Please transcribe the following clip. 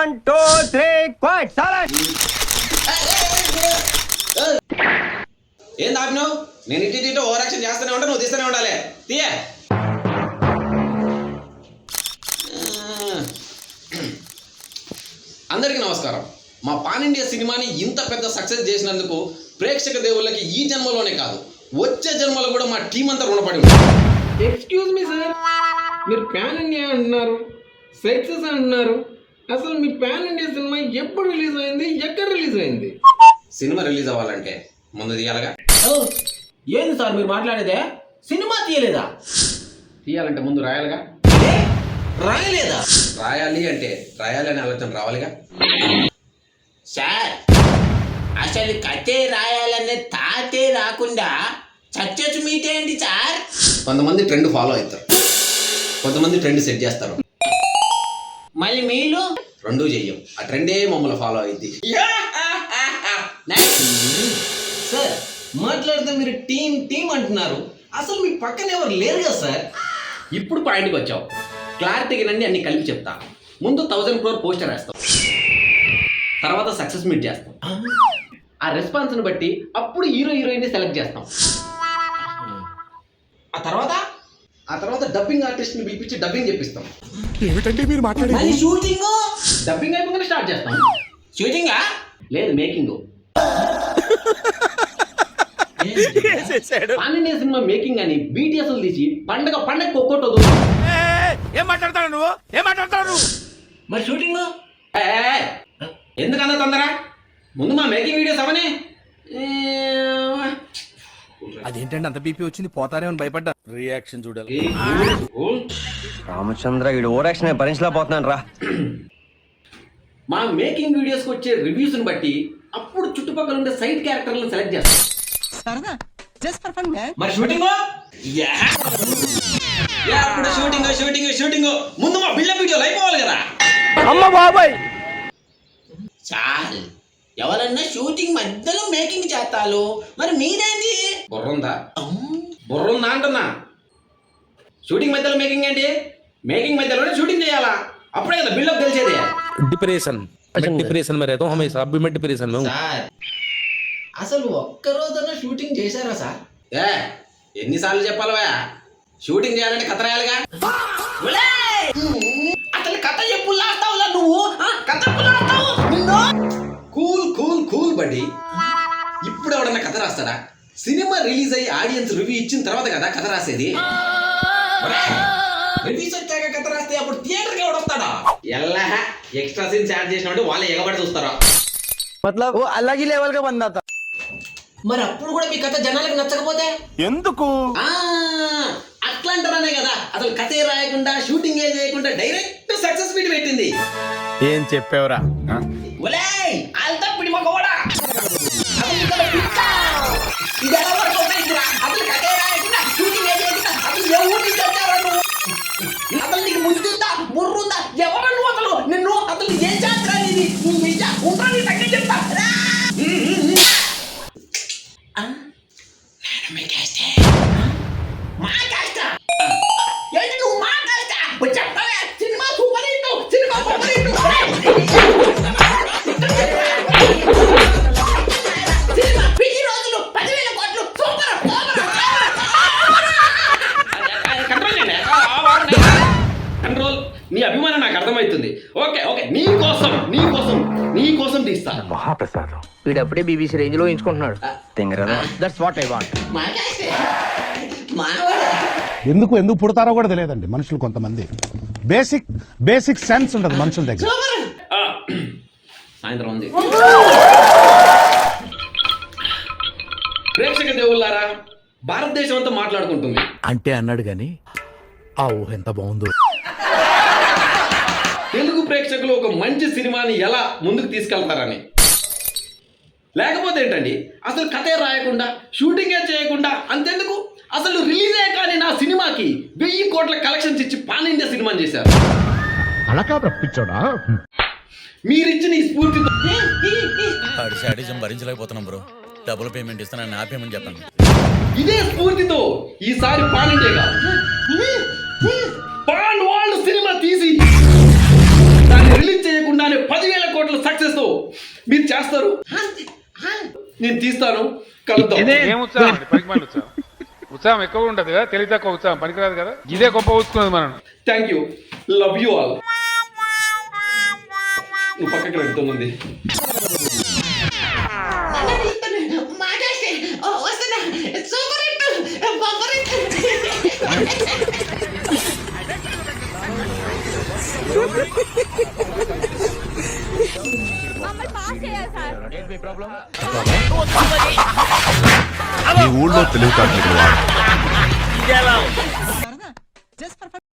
1 2 3 quiet silent. ఏం ఆపినావు? నేను ఇటు ఓవర్ యాక్షన్ చేస్తూనే ఉంటా, నువ్వు తీస్తూనే ఉండాలి. తీయే. అందరికీ నమస్కారం. మా పాన్ ఇండియా సినిమాని ఇంత పెద్ద సక్సెస్ చేసినందుకు ప్రేక్షక దేవుళ్ళకి ఈ జన్మలోనే కాదు వచ్చే జన్మలో కూడా మా టీం అంతా రుణపడి ఉంది. ఎక్స్క్యూజ్ మీ సార్, మీరు పాన్ ఇండియా అంటున్నారు, సక్సెస్ అంటున్నారు. అసలు మీ పాన్ ఇండియా సినిమా ఎప్పుడు రిలీజ్ అయింది, ఎక్కడ రిలీజ్ అయింది? సినిమా రిలీజ్ అవ్వాలంటే ముందు తీయాలగా. ఏంది సార్ మీరు మాట్లాడేదే? సినిమా తీయలేదా? తీయాలంటే ముందు రాయాలిగా. రాయలేదా? రాయాలి అంటే రాయాలి అనే ఆలోచన రావాలిగా. సార్ అసలు కథే రాయాలనే తాతే రాకుండా సక్సెస్ మీట్ ఏంటి సార్? కొంతమంది ట్రెండ్ ఫాలో అవుతారు, కొంతమంది ట్రెండ్ సెట్ చేస్తారు. మళ్ళీ మీరు రెండూ చెయ్యం, ఆ ట్రెండే మమ్మల్ని ఫాలో అయింది. సార్ మాట్లాడితే మీరు టీం అంటున్నారు, అసలు మీ పక్కన ఎవరు లేరు కదా సార్? ఇప్పుడు పాయింట్కి వచ్చావు. క్లారిటీగా నండి అన్ని కలిపి చెప్తా. ముందు 1000 crore పోస్టర్ వేస్తాం, తర్వాత సక్సెస్ మీట్ చేస్తాం. ఆ రెస్పాన్స్ని బట్టి అప్పుడు హీరో హీరోయిన్ని సెలెక్ట్ చేస్తాం. ఆ తర్వాత డబ్బింగ్ ఆర్టిస్ట్ని పిలిపించి డబ్బింగ్ చెప్పిస్తాం. ఏమిటండి మీరు మాట్లాడేది? మళ్ళీ షూటింగ్ డబ్బింగ్ అయిపోగానే స్టార్ట్ చేస్తాం. షూటింగా? లేదు, making. Pan India cinema making అని BTS తీసి పండగ ఒక్కొక్కటి వదులుతాం. ఏం మాట్లాడతాడు నువ్వు? ఏం మాట్లాడతాడు నువ్వు? మరి షూటింగ్? ఎందుకన్నా తొందర? ముందు మా మేకింగ్ వీడియోస్ అవనే. అదేంటండి అంత బీపీ వచ్చింది? పోతారేమని భయపడ్డా. రియాక్షన్ చూడాలి. రామచంద్ర వీడు ఓవర్ యాక్షన్ భరించలేకపోతున్నాను రా. మా మేకింగ్ వీడియోస్కి వచ్చే రివ్యూస్ని బట్టి అప్పుడు చుట్టుపక్కల ఉండే సైడ్ క్యారెక్టర్లను సెలెక్ట్ చేస్తాం. మరి షూటింగ్? అప్పుడు షూటింగ్ ముందు మా బిల్డప్ వీడియోలు అయిపోవాలి కదా. అమ్మ బాబాయ్, చాలు, ఎవరన్నా షూటింగ్ మధ్యలో మేకింగ్ చేస్తాలు, మరి మీరేంటి? బుర్రుందా అంటున్నా. షూటింగ్ మధ్యలో మేకింగ్ ఏంటి? మేకింగ్ మధ్యలోనే షూటింగ్ చేయాలా, అప్పుడే కదా బిల్డప్ తెలిసేది. डिप्रेशन में रहता हूँ हमेशा, अभी मैं डिप्रेशन में हूँ. సార్ అసలు ఒక్క రోజన్నా షూటింగ్ చేశారా సార్? ఎన్నిసార్లు చెప్పాలవా? షూటింగ్ చేయాలంటే కథ రాయాలిగా. అసలు కథ ఎప్పుడు లాస్తావులా నువ్వు? కథ ఎప్పుడు లాస్తావు? కూల్ బడ్డీ. ఇప్పుడు ఎవడన్నా కథ రాస్తాడా? సినిమా రిలీజ్ అయ్యి ఆడియన్స్ రివ్యూ ఇచ్చిన తర్వాత కదా కథ రాసేది. రివ్యూస్ వచ్చాక కథ రాస్తే అప్పుడు థియేటర్కి ఎవడొస్తాడా? ఎల్లా ఎక్స్ట్రా సీన్స్ యాడ్ చేసినట్టు వాళ్ళు ఎగబడి చూస్తారా? మతలబ్ अलग ही लेवल का बंदा था. మరి అప్పుడు కూడా మీ కథ జనాలకు నచ్చకపోతే ఎందుకు? అట్లాంటారనే కదా అసలు కథే రాయకుండా షూటింగ్ ఏ చేయకుండా డైరెక్ట్ సక్సెస్ మీట్ పెట్టింది. ఏం చెప్పావురా? ఒలేయ్ ఆల్తా పిడి మగోడా, అసలు ఇక్కడ పిచ్చ ఇది ఎలా వర్క్ అవుతుందిరా? అసలు కథే రాయకుండా షూటింగ్ ఏ చేయకుండా అసలు ఏ ఊరి నుంచి వచ్చావా నువ్వు? అసలు నీకు ముందుందా బుర్రుందా? ఎవరు నువ్వు? అసలు ఏం చేస్తారా నీది? నువ్వు విద్య ఉంటా నీ తగ్గి చెప్తా. కంట్రోల్. నీ అభిమానం నాకు అర్థమవుతుంది. ఓకే నీ కోసం తీస్తా. మహాప్రసాదం వీడప్పుడే BBC రేంజ్ లో ఎంచుకుంటున్నాడు. That's what I want. ఎందుకు పుడతారో కూడా తెలియదండి మనుషులు. కొంతమంది బేసిక్ సెన్స్ ఉండదు మనుషుల దగ్గర. సాయంత్రం ఉంది. ప్రేక్షక దేవుళ్ళారా, భారతదేశం అంతా మాట్లాడుకుంటుంది. అంటే అన్నాడు గాని ఆ ఊహ ఎంత బాగుందో. తెలుగు ప్రేక్షకులు ఒక మంచి సినిమాని ఎలా ముందుకు తీసుకెళ్తారని. లేకపోతే ఏంటండి, అసలు కథే రాయకుండా షూటింగే చేయకుండా అంతెందుకు, అసలు రిలీజే కానీ నా సినిమాకి 1000 కోట్ల కలెక్షన్స్ ఇచ్చి పాన్ ఇండియా సినిమాని చేశారు. అలా కాదు పిచ్చోడా. మీరిచ్చిన ఈ స్ఫూర్తితో శాడిజం భరించలేకపోతున్నాం బ్రో. డబుల్ పేమెంట్ ఇస్తానని నా పేమెంట్ చెప్పండి. ఇదే స్ఫూర్తితో ఈసారి పాన్ ఇండియాగా పాన్ వరల్డ్ సినిమా తీసి దాన్ని రిలీజ్ చేయకుండానే 10 మీరు చేస్తారు, నేను తీస్తాను, కలుద్దాం. ఏం ఉత్సాహం అండి, పనికిమాలిన ఉత్సాహం. ఉత్సాహం ఎక్కువ ఉంటుంది కదా, తెలివి తక్కువ ఉత్సాహం పనికిరాదు కదా. ఇదే గొప్ప ఊసుకున్నది మనం. Thank you, love you all. నువ్వు పక్కకి వెళ్తుంది. వస్తున్నా సూపర్ హిట్ బంపర్ ఈ ఊళ్ళో తెలివితేటలు వాడు.